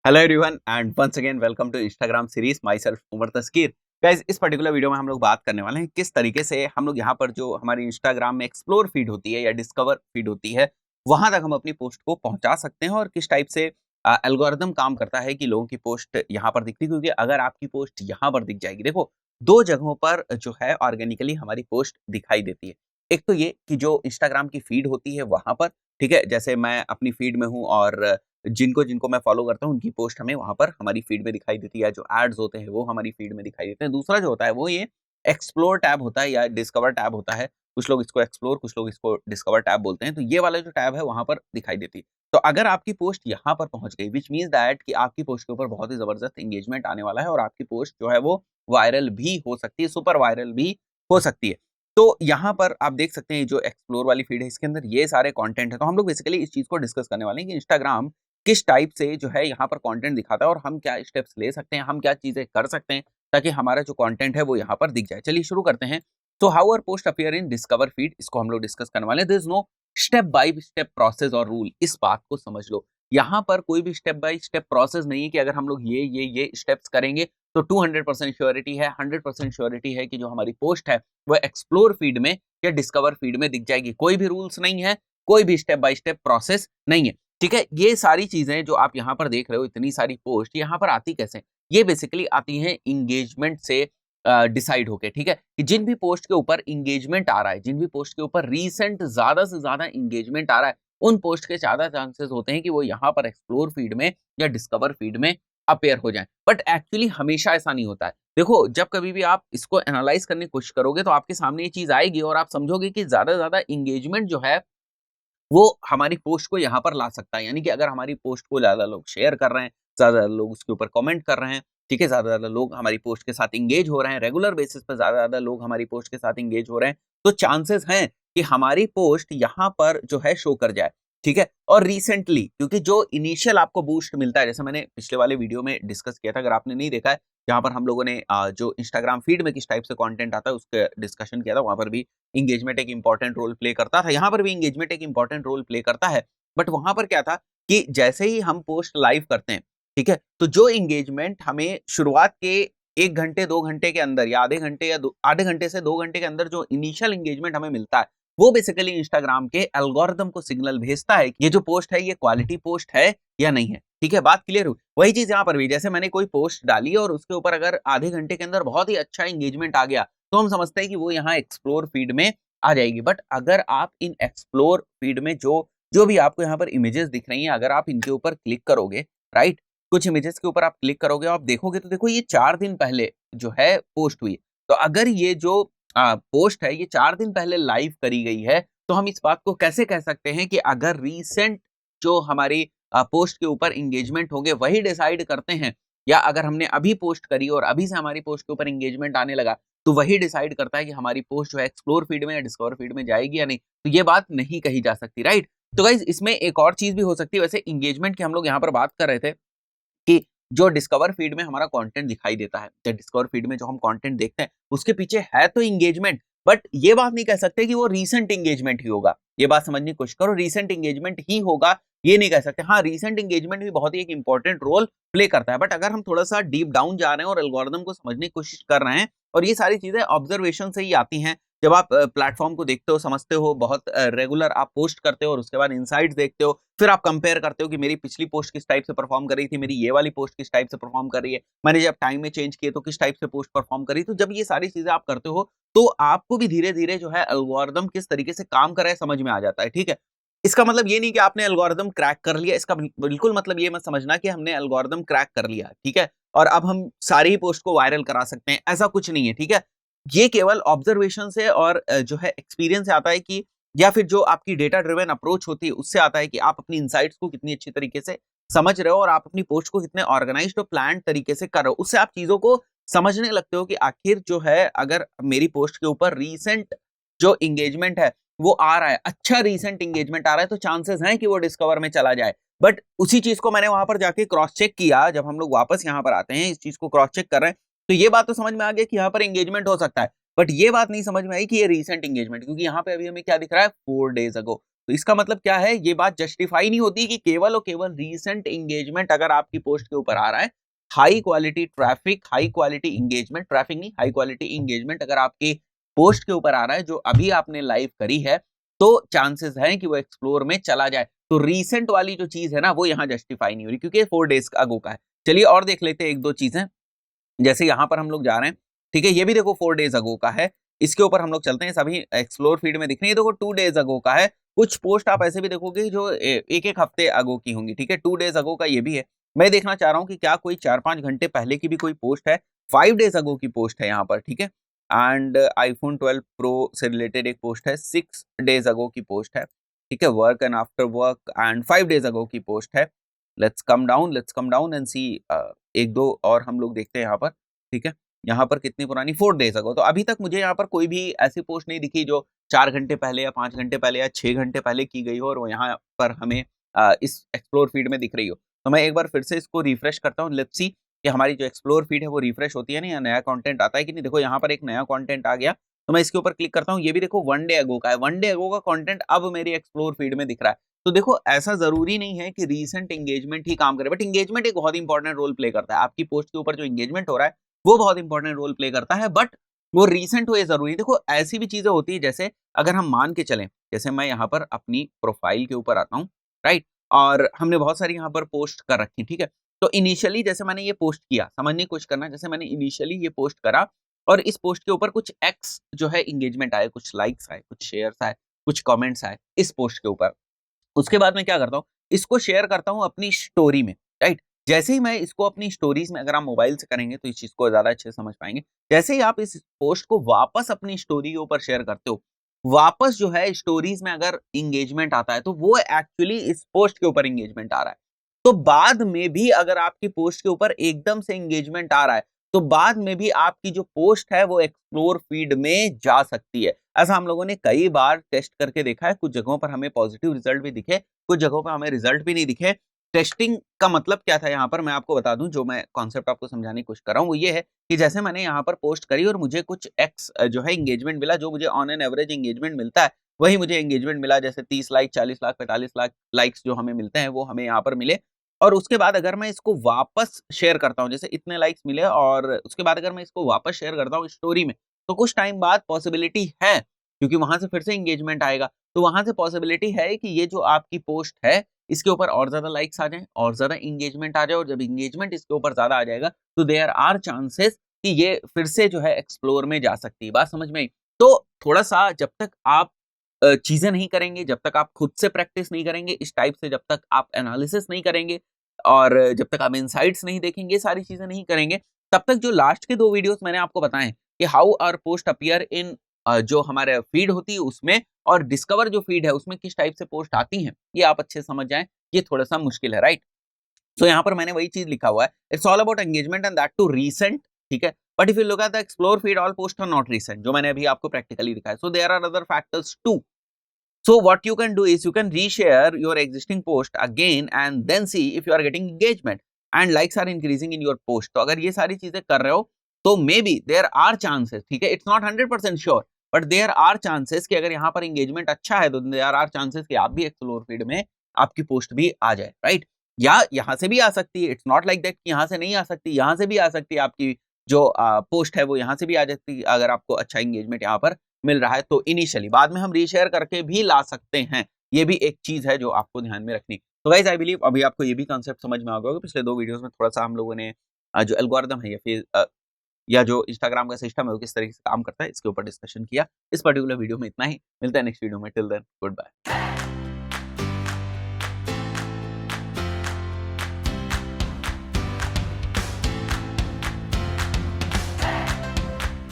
Hello everyone and once again welcome to Instagram series my self Umar Taskeer. Guys, इस particular video में हम लोग बात करने वाले हैं किस तरीके से हम लोग यहाँ पर जो हमारी इंस्टाग्राम में एक्सप्लोर फीड होती है या डिस्कवर फीड होती है वहां तक हम अपनी पोस्ट को पहुंचा सकते हैं और किस टाइप से एल्गोरिदम काम करता है कि लोगों की पोस्ट यहाँ पर दिखती है। क्योंकि अगर आपकी पोस्ट यहाँ पर दिख जाएगी, देखो दो जगहों पर जो है ऑर्गेनिकली हमारी पोस्ट दिखाई देती है। एक तो ये कि जो इंस्टाग्राम की फीड होती है वहां पर, ठीक है, जैसे मैं अपनी फीड में हूँ और जिनको-जिनको मैं फ़ॉलो करता हूँ, उनकी पोस्ट हमें वहाँ पर हमारी फ़ीड में दिखाई देती है, जो एड्स होते हैं, वो हमारी फ़ीड में दिखाई देते हैं। दूसरा जो होता है, वो ये एक्सप्लोर टैब होता है या डिस्कवर टैब होता है। कुछ लोग इसको एक्सप्लोर, कुछ लोग इसको डिस्कवर टैब बोलते हैं। तो ये वाला जो टैब है, वहाँ पर दिखाई देती है। तो अगर आपकी पोस्ट यहाँ पर पहुँच गई, व्हिच मीन्स दैट कि आपकी पोस्ट के ऊपर बहुत ही ज़बरदस्त एंगेजमेंट आने वाला है और आपकी पोस्ट जो है, वो वायरल भी हो सकती है, सुपर वायरल भी हो सकती है। तो यहाँ पर आप देख सकते हैं, जो एक्सप्लोर वाली फ़ीड है, इसके अंदर ये सारे कंटेंट है। तो हम लोग बेसिकली इस चीज़ को डिस्कस करने वाले हैं कि इंस्टाग्राम किस टाइप से जो है यहाँ पर कंटेंट दिखाता है और हम क्या स्टेप्स ले सकते हैं, हम क्या चीज़ें कर सकते हैं ताकि हमारा जो कंटेंट है वो यहाँ पर दिख जाए। चलिए शुरू करते हैं। तो how our post appear in discover feed, इसको हम लोग डिस्कस करने वाले हैं। There is no step by step process और रूल, इस बात को समझ लो। यहाँ पर कोई भी स्टेप बाय स्टेप प्रोसेस नहीं है कि अगर हम लोग ये स्टेप्स करेंगे तो 200% श्योरिटी है, 100% श्योरिटी है कि जो हमारी पोस्ट है वो एक्सप्लोर फीड में या डिस्कवर फीड में दिख जाएगी। कोई भी रूल्स नहीं है, कोई भी स्टेप बाय स्टेप प्रोसेस नहीं है। ठीक है, ये सारी चीजें जो आप यहाँ पर देख रहे हो, इतनी सारी पोस्ट यहाँ पर आती कैसे? ये बेसिकली आती हैं इंगेजमेंट से डिसाइड होके। ठीक है, कि जिन भी पोस्ट के ऊपर इंगेजमेंट आ रहा है, जिन भी पोस्ट के ऊपर रीसेंट ज्यादा से ज्यादा इंगेजमेंट आ रहा है, उन पोस्ट के ज्यादा चांसेस होते हैं कि वो यहाँ पर एक्सप्लोर फीड में या डिस्कवर फीड में अपेयर हो जाए। बट एक्चुअली हमेशा ऐसा नहीं होता है। देखो, जब कभी भी आप इसको एनालाइज करने की कोशिश करोगे तो आपके सामने ये चीज आएगी और आप समझोगे कि ज्यादा से ज्यादा इंगेजमेंट जो है वो हमारी पोस्ट को यहाँ पर ला सकता है। यानी कि अगर हमारी पोस्ट को ज़्यादा लोग शेयर कर रहे हैं, ज़्यादा लोग उसके ऊपर कमेंट कर रहे हैं, ठीक है, ज़्यादा से ज़्यादा लोग हमारी पोस्ट के साथ एंगेज हो रहे हैं, रेगुलर बेसिस पे ज़्यादा से ज़्यादा लोग हमारी पोस्ट के साथ एंगेज हो रहे हैं, तो चांसेस हैं कि हमारी पोस्ट यहाँ पर जो है शो कर जाए। ठीक है, और रिसेंटली क्योंकि जो इनिशियल आपको बूस्ट मिलता है, जैसे मैंने पिछले वाले वीडियो में डिस्कस किया था, अगर आपने नहीं देखा है, जहाँ पर हम लोगों ने जो इंस्टाग्राम फीड में किस टाइप से कंटेंट आता है उसका डिस्कशन किया था, वहां पर भी इंगेजमेंट एक इंपॉर्टेंट रोल प्ले करता था। यहाँ पर भी इंगेजमेंट एक इंपॉर्टेंट रोल प्ले करता है। बट वहां पर क्या था कि जैसे ही हम पोस्ट लाइव करते हैं, ठीक है, तो जो इंगेजमेंट हमें शुरुआत के 1 घंटे 2 घंटे के अंदर या आधे घंटे या आधे घंटे से 2 घंटे के अंदर जो इनिशियल इंगेजमेंट हमें मिलता है, वो बेसिकली इंस्टाग्राम के एल्गोरिदम को सिग्नल भेजता है कि ये जो पोस्ट है ये क्वालिटी पोस्ट है या नहीं है। ठीक है, बात क्लियर हुई। वही चीज यहाँ पर भी, जैसे मैंने कोई पोस्ट डाली और उसके ऊपर अगर आधे घंटे के अंदर बहुत ही अच्छा इंगेजमेंट आ गया, तो हम समझते हैं कि वो यहाँ एक्सप्लोर फीड में आ जाएगी। बट अगर आप इन एक्सप्लोर फीड में जो जो भी आपको यहाँ पर इमेजेस दिख रही हैं, अगर आप इनके ऊपर क्लिक करोगे, राइट, कुछ इमेजेस के ऊपर आप क्लिक करोगे और आप देखोगे तो देखो ये 4 दिन पहले जो है पोस्ट हुई। तो अगर ये जो पोस्ट है ये 4 दिन पहले लाइव करी गई है, तो हम इस बात को कैसे कह सकते हैं कि अगर रीसेंट जो हमारी पोस्ट के ऊपर इंगेजमेंट होंगे वही डिसाइड करते हैं, या अगर हमने अभी पोस्ट करी और अभी से हमारी पोस्ट के ऊपर इंगेजमेंट आने लगा, तो वही डिसाइड करता है कि हमारी पोस्ट जो है एक्सप्लोर फीड में या डिस्कवर फीड में जाएगी या नहीं। तो ये बात नहीं कही जा सकती, राइट। तो गाइज, इसमें एक और चीज भी हो सकती है। वैसे इंगेजमेंट की हम लोग यहाँ पर बात कर रहे थे कि जो डिस्कवर फीड में हमारा कंटेंट दिखाई देता है, या डिस्कवर फीड में जो हम कंटेंट देखते हैं उसके पीछे है तो इंगेजमेंट, बट ये बात नहीं कह सकते कि वो रीसेंट इंगेजमेंट ही होगा। ये बात समझने की कोशिश करो, रीसेंट इंगेजमेंट ही होगा ये नहीं कह सकते। हाँ, रीसेंट इंगेजमेंट भी बहुत ही एक इंपॉर्टेंट रोल प्ले करता है। बट अगर हम थोड़ा सा डीप डाउन जा रहे हैं और एल्गोरिदम को समझने की कोशिश कर रहे हैं, और ये सारी चीजें ऑब्जर्वेशन से ही आती हैं। जब आप प्लेटफॉर्म को देखते हो, समझते हो, बहुत रेगुलर आप पोस्ट करते हो और उसके बाद इनसाइट्स देखते हो, फिर आप कंपेयर करते हो कि मेरी पिछली पोस्ट किस टाइप से परफॉर्म कर रही थी, मेरी ये वाली पोस्ट किस टाइप से परफॉर्म कर रही है, मैंने जब टाइम में चेंज किए तो किस टाइप से पोस्ट परफॉर्म करी। तो जब ये सारी चीजें आप करते हो तो आपको भी धीरे धीरे जो है एल्गोरिदम किस तरीके से काम कर रहा है समझ में आ जाता है। ठीक है, इसका मतलब ये नहीं कि आपने एल्गोरिदम क्रैक कर लिया, इसका बिल्कुल मतलब ये मत समझना कि हमने एल्गोरिदम क्रैक कर लिया, ठीक है, और अब हम सारी ही पोस्ट को वायरल करा सकते हैं, ऐसा कुछ नहीं है। ठीक है, ये केवल ऑब्जर्वेशन से और जो है एक्सपीरियंस से आता है कि, या फिर जो आपकी डेटा ड्रिवन अप्रोच होती है उससे आता है कि आप अपनी इनसाइट्स को कितनी अच्छी तरीके से समझ रहे हो और आप अपनी पोस्ट को कितने ऑर्गेनाइज्ड और प्लान्ड तरीके से कर रहे हो। उससे आप चीजों को समझने लगते हो कि आखिर जो है अगर मेरी पोस्ट के ऊपर रीसेंट जो इंगेजमेंट है वो आ रहा है, अच्छा रीसेंट इंगेजमेंट आ रहा है, तो चांसेस हैं कि वो डिस्कवर में चला जाए। बट उसी चीज को मैंने वहां पर जाके क्रॉस चेक किया, जब हम लोग वापस यहाँ पर आते हैं इस चीज को क्रॉस चेक कर रहे हैं, तो ये बात तो समझ में आ गया कि यहाँ पर एंगेजमेंट हो सकता है। बट ये बात नहीं समझ में आई कि ये रीसेंट एंगेजमेंट, क्योंकि यहाँ पे अभी हमें क्या दिख रहा है, 4 डेज अगो। तो इसका मतलब क्या है, ये बात जस्टिफाई नहीं होती कि केवल और केवल रीसेंट एंगेजमेंट अगर आपकी पोस्ट के ऊपर आ रहा है, high quality traffic, high quality engagement, traffic नहीं हाई क्वालिटी एंगेजमेंट अगर आपकी पोस्ट के ऊपर आ रहा है जो अभी आपने लाइव करी है, तो चांसेस हैं कि वो एक्सप्लोर में चला जाए। तो रीसेंट वाली जो चीज है ना वो यहाँ जस्टिफाई नहीं हो रही क्योंकि 4 डेज अगो का है। चलिए और देख लेते हैं एक दो चीजें। जैसे यहाँ पर हम लोग जा रहे हैं, ठीक है, ये भी देखो 4 डेज अगो का है। इसके ऊपर हम लोग चलते हैं, सभी एक्सप्लोर फीड में दिख रही है, देखो 2 डेज अगो का है। कुछ पोस्ट आप ऐसे भी देखोगे जो एक एक हफ्ते अगो की होंगी, ठीक है, 2 डेज अगो का ये भी है। मैं देखना चाह रहा हूँ कि क्या कोई 4-5 घंटे पहले की भी कोई पोस्ट है। 5 डेज अगो की पोस्ट है यहाँ पर, ठीक है। एंड आईफोन 12 प्रो से रिलेटेड एक पोस्ट है, 6 डेज अगो की पोस्ट है, ठीक है। Work and after work and 5 days ago की पोस्ट है। लेट्स कम डाउन एंड सी एक दो और हम लोग देखते हैं यहाँ पर, ठीक है। यहाँ पर कितनी पुरानी, 4 डेज अगो। तो अभी तक मुझे यहाँ पर कोई भी ऐसी पोस्ट नहीं दिखी जो 4 घंटे पहले या 5 घंटे पहले या 6 घंटे पहले की गई हो और वो यहाँ पर हमें इस एक्सप्लोर फीड में दिख रही हो। तो मैं एक बार फिर से इसको रिफ्रेश करता हूँ, लेट्स सी कि हमारी जो एक्सप्लोर फीड है वो रिफ्रेश होती है ना या नया कंटेंट आता है कि नहीं। देखो यहाँ पर एक नया कंटेंट आ गया, तो मैं इसके ऊपर क्लिक करता हूँ, ये भी देखो 1 डे अगो का है। 1 डे अगो का कंटेंट अब मेरी एक्सप्लोर फीड में दिख रहा है। तो देखो ऐसा जरूरी नहीं है कि रीसेंट एंगेजमेंट ही काम करे, बट एंगेजमेंट एक बहुत इंपॉर्टेंट रोल प्ले करता है। आपकी पोस्ट के ऊपर जो एंगेजमेंट हो रहा है वो बहुत इंपॉर्टेंट रोल प्ले करता है, बट वो रीसेंट हो ये जरूरी। देखो ऐसी भी चीजें होती है, जैसे अगर हम मान के चलें, जैसे मैं यहाँ पर अपनी प्रोफाइल के ऊपर आता हूँ, राइट, और हमने बहुत सारी यहाँ पर पोस्ट कर रखी, ठीक है। तो इनिशियली जैसे मैंने ये पोस्ट किया, समझने की कोशिश करना, जैसे मैंने इनिशियली ये पोस्ट करा और इस पोस्ट के ऊपर कुछ एक्स जो है एंगेजमेंट आए, कुछ लाइक्स आए, कुछ शेयर्स आए, कुछ कमेंट्स आए इस पोस्ट के ऊपर। उसके बाद मैं क्या करता हूँ, इसको शेयर करता हूँ अपनी स्टोरी में, राइट। जैसे ही मैं इसको अपनी स्टोरीज में, अगर आप मोबाइल से करेंगे तो इस चीज को ज्यादा अच्छे से समझ पाएंगे। जैसे ही आप इस पोस्ट को वापस अपनी स्टोरी के ऊपर शेयर करते हो, वापस जो है स्टोरीज में अगर इंगेजमेंट आता है तो वो एक्चुअली इस पोस्ट के ऊपर इंगेजमेंट आ रहा है। तो बाद में भी अगर आपकी पोस्ट के ऊपर एकदम से इंगेजमेंट आ रहा है, तो बाद में भी आपकी जो पोस्ट है वो एक्सप्लोर फीड में जा सकती है। ऐसा हम लोगों ने कई बार टेस्ट करके देखा है। कुछ जगहों पर हमें पॉजिटिव रिजल्ट भी दिखे, कुछ जगहों पर हमें रिजल्ट भी नहीं दिखे। टेस्टिंग का मतलब क्या था यहाँ पर मैं आपको बता दूं, जो मैं कॉन्सेप्ट आपको समझाने की कोशिश कर रहा हूँ वो ये है कि जैसे मैंने यहाँ पर पोस्ट करी और मुझे कुछ एक्स जो है एंगेजमेंट मिला, जो मुझे ऑन एन एवरेज एंगेजमेंट मिलता है वही मुझे एंगेजमेंट मिला, जैसे 30 लाइक, 40 लाख, 45 लाख लाइक्स जो हमें मिलते हैं वो हमें यहाँ पर मिले। और उसके बाद अगर मैं इसको वापस शेयर करता हूँ, जैसे इतने लाइक्स मिले और उसके बाद अगर मैं इसको वापस शेयर करता हूँ स्टोरी में, तो कुछ टाइम बाद पॉसिबिलिटी है, क्योंकि वहां से फिर से एंगेजमेंट आएगा, तो वहां से पॉसिबिलिटी है कि ये जो आपकी पोस्ट है इसके ऊपर और ज्यादा लाइक्स आ जाएं और ज्यादा एंगेजमेंट आ जाए, और जब एंगेजमेंट इसके ऊपर ज्यादा आ जाएगा तो देयर आर चांसेस कि ये फिर से जो है एक्सप्लोर में जा सकती है। बात समझ में आई? तो थोड़ा सा जब तक आप चीजें नहीं करेंगे, जब तक आप खुद से प्रैक्टिस नहीं करेंगे इस टाइप से, जब तक आप एनालिसिस नहीं करेंगे और जब तक आप इनसाइट्स नहीं देखेंगे, ये सारी चीजें नहीं करेंगे, तब तक जो लास्ट के 2 वीडियोस मैंने आपको बताए कि how our post appear in जो हमारे फीड होती है उसमें, और डिस्कवर जो फीड है उसमें किस टाइप से पोस्ट आती हैं, ये आप अच्छे समझ जाएं, ये थोड़ा सा मुश्किल है, राइट। सो यहाँ पर मैंने वही चीज लिखा हुआ है, it's all about engagement and that too recent, ठीक है। But if you look at the explore feed, all post are not recent, जो मैंने अभी आपको प्रैक्टिकली दिखाया। So there are other factors too. So what you can do is you can reshare your existing post again and then see if you are getting engagement and likes are increasing in your post. तो अगर ये सारी चीजें कर रहे हो तो maybe there are chances, ठीक है, it's not 100% sure, but there are chances कि अगर यहाँ पर एंगेजमेंट अच्छा है तो देयर आर चांसेस कि आप भी एक्सप्लोर फीड में आपकी पोस्ट भी आ जाए, राइट। या यहाँ से भी आ सकती है, इट्स नॉट लाइक दैट कि यहाँ से नहीं आ सकती, यहाँ से भी आ सकती है, आपकी जो पोस्ट है वो यहाँ से भी आ जाती है अगर आपको अच्छा एंगेजमेंट यहाँ पर मिल रहा है। तो इनिशियली, बाद में हम रीशेयर करके भी ला सकते हैं, ये भी एक चीज है जो आपको ध्यान में रखनी। तो गाइस आई बिलीव अभी आपको ये भी कॉन्सेप्ट समझ में आ गया होगा। पिछले 2 वीडियोस में थोड़ा सा हम लोगों ने जो एल्गोरिदम है या फिर या जो इंस्टाग्राम का सिस्टम है वो किस तरीके से काम करता है इसके ऊपर डिस्कशन किया। इस पर्टिकुलर वीडियो में इतना ही, मिलता है नेक्स्ट वीडियो में, टिल देन गुड बाय।